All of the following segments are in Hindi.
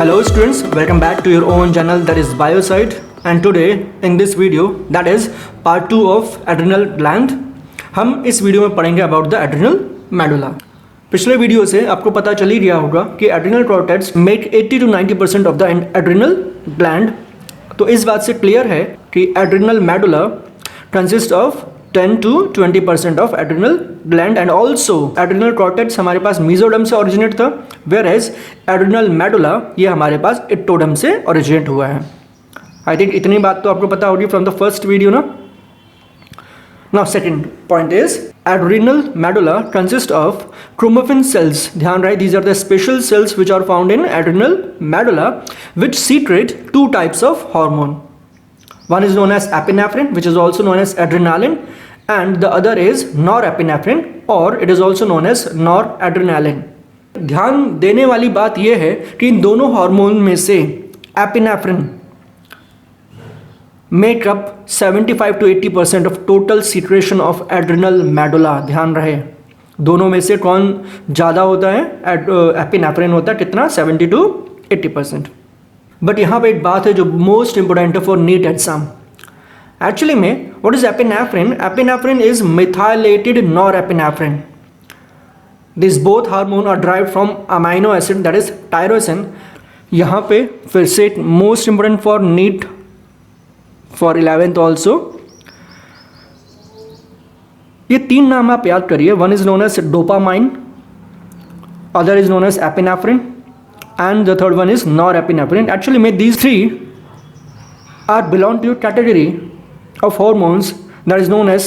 Hello students, welcome back to your own channel that is Biosite, and today in this video that is part 2 of adrenal gland हम इस वीडियो में पढ़ेंगे about the adrenal medulla। पिछले वीडियो से आपको पता चल ही गया होगा कि adrenal cortex make 80 to 90% of the adrenal gland। तो इस बात से क्लियर है कि adrenal medulla consist of 10 to 20% of adrenal gland and also adrenal cortex हमारे पास mesoderm से originate था, whereas adrenal medulla ये हमारे पास ectoderm से originate हुआ है। I think इतनी बात तो आपको पता होगी from the first video ना। Now second point is adrenal medulla consist of chromaffin cells। ध्यान रहे, these are the special cells which are found in adrenal medulla which secrete two types of hormone। One is known as epinephrine, which is also known as adrenaline, and the other is norepinephrine, or it is also known as noradrenaline। ध्यान देने वाली बात यह है कि इन दोनों हार्मोन में से epinephrine make up 75 to 80% of total secretion of adrenal medulla. ध्यान रहे, दोनों में से कौन ज़्यादा होता है? एपिनेफ्रिन होता है। कितना? 70 to 80%। बट यहाँ पे एक बात है जो मोस्ट इंपोर्टेंट है फॉर नीट एग्जाम। एक्चुअली में what is epinephrine? Epinephrine is methylated norepinephrine. This both hormone are derived from amino acid that is tyrosine. यहाँ पे फिर से most important for NEET for 11th also, ये तीन नाम आप याद करिए। One is known as dopamine, other is known as epinephrine, and the third one is norepinephrine। Actually these three are belong to a category of hormones that is known as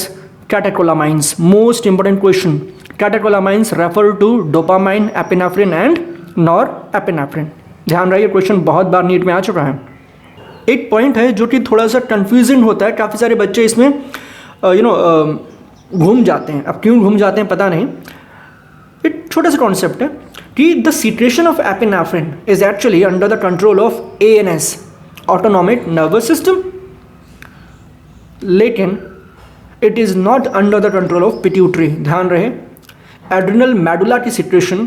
catecholamines। Most important question, catecholamines refer to dopamine, epinephrine and norepinephrine। ध्यान रहिए, क्वेश्चन बहुत बार नीट में आ चुका है। एक पॉइंट है जो कि थोड़ा सा कंफ्यूजिंग होता है, काफ़ी सारे बच्चे इसमें घूम जाते हैं। अब क्यों घूम जाते हैं पता नहीं। एक छोटा सा कॉन्सेप्ट है कि the secretion of epinephrine is actually under the control of ANS, autonomic nervous system, लेकिन it is not under the control of pituitary. ध्यान रहे, एड्रिनल मेडुला की सीक्रेशन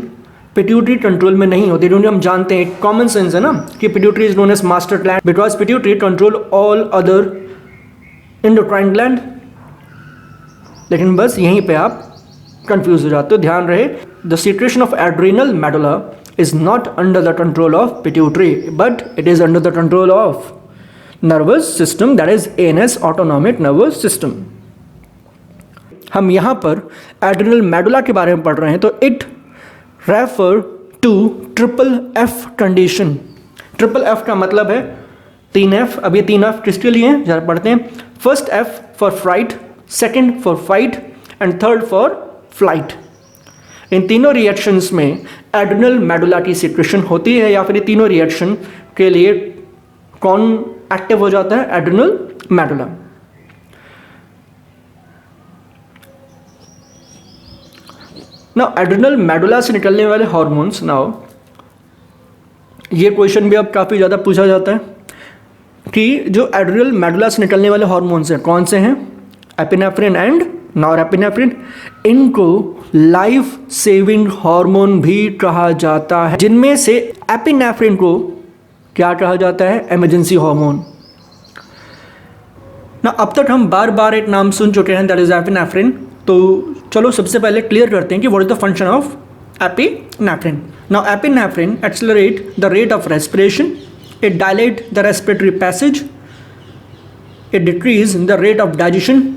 पिट्यूटरी कंट्रोल में नहीं होती, क्योंकि हम जानते हैं, कॉमन सेंस है ना, कि pituitary is known as master gland because pituitary control all other endocrine gland. लेकिन बस यहीं पे आप कंफ्यूज हो जाते हो। ध्यान रहे, the secretion of adrenal medulla is not under the control of pituitary but it is under the control of nervous system that is ANS, autonomic nervous system। हम यहाँ पर adrenal medulla के बारे में पढ़ रहे हैं तो it refer to triple F condition। Triple F का मतलब है 3F। अब ये 3F किसके लिए हैं जरा पढ़ते हैं। First F for fright, second for fight and third for flight। इन तीनों रिएक्शंस में एड्रिनल मेडुला की सीक्रेशन होती है, या फिर ये तीनों रिएक्शन के लिए कौन एक्टिव हो जाता है? Adrenal medulla. Now adrenal medulla से निकलने वाले हार्मोन्स, नाउ ये क्वेश्चन भी अब काफ़ी ज़्यादा पूछा जाता है कि जो एड्रिनल मेडुला से निकलने वाले हार्मोन्स हैं कौन से हैं? Epinephrine and norepinephrine. इनको लाइफ सेविंग हार्मोन भी कहा जाता है, जिनमें से एपिनेफ्रिन को क्या कहा जाता है? Emergency hormone. ना अब तक हम बार बार एक नाम सुन चुके हैं दैट इज एपिनेफ्रिन। तो चलो सबसे पहले क्लियर करते हैं कि what is the function of epinephrine. Now epinephrine accelerate the rate of respiration, it dilate the respiratory passage, it decrease the rate of digestion,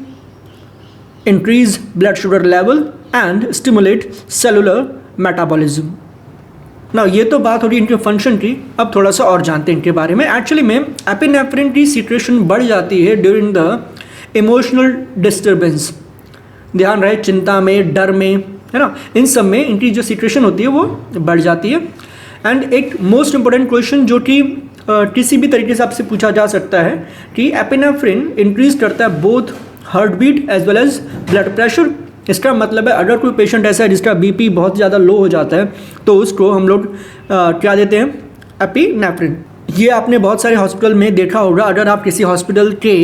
increase blood sugar level and stimulate cellular metabolism। ना ये तो बात हो रही इनके फंक्शन की। अब थोड़ा सा और जानते हैं इनके बारे में। एक्चुअली में एपिनेफ्रिन की सीक्रेशन बढ़ जाती है ड्यूरिंग द इमोशनल डिस्टर्बेंस। ध्यान रहे, चिंता में, डर में, है ना, इन सब में इनकी जो सीक्रेशन होती है वो बढ़ जाती है। एंड एक मोस्ट इंपॉर्टेंट क्वेश्चन जो कि किसी भी तरीके से आपसे पूछा जा सकता है कि एपिनेफ्रिन इंक्रीज करता है both heart beat as well as blood pressure. इसका मतलब है अगर कोई पेशेंट ऐसा है जिसका BP बहुत ज़्यादा लो हो जाता है तो उसको हम लोग क्या देते हैं? एपिनेफ्रिन। ये आपने बहुत सारे हॉस्पिटल में देखा होगा। अगर आप किसी हॉस्पिटल के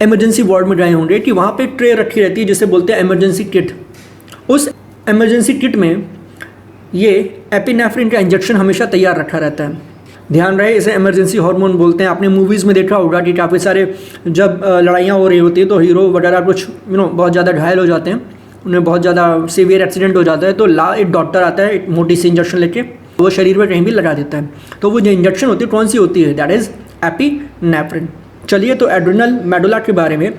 इमरजेंसी वार्ड में गए होंगे कि वहाँ पे ट्रे रखी रहती है जिसे बोलते हैं इमरजेंसी किट। उस इमरजेंसी किट में ये एपिनेफ्रिन का इंजेक्शन हमेशा तैयार रखा रहता है। ध्यान रहे, इसे इमरजेंसी हार्मोन बोलते हैं। आपने मूवीज़ में देखा होगा कि काफ़ी सारे जब लड़ाइयाँ हो रही होती है तो हीरो वगैरह कुछ बहुत ज़्यादा घायल हो जाते हैं, उन्हें बहुत ज़्यादा सीवियर एक्सीडेंट हो जाता है, तो एक डॉक्टर आता है एक मोटी सी इंजेक्शन लेके, वो शरीर में कहीं भी लगा देता है। तो वो जो इंजेक्शन होती है कौन सी होती है? That is epinephrine. चलिए, तो एड्रिनल मेडुला के बारे में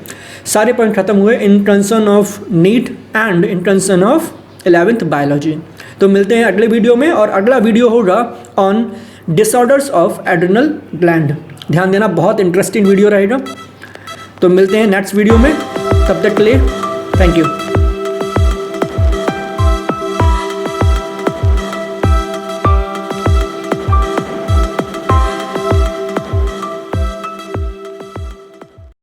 सारे पॉइंट खत्म हुए इन concern of neat and in concern of 11th biology. तो मिलते हैं अगले वीडियो में, और अगला वीडियो होगा on disorders of adrenal gland. ध्यान देना, बहुत इंटरेस्टिंग वीडियो रहेगा। तो मिलते हैं नेक्स्ट वीडियो में, तब तक के लिए थैंक यू।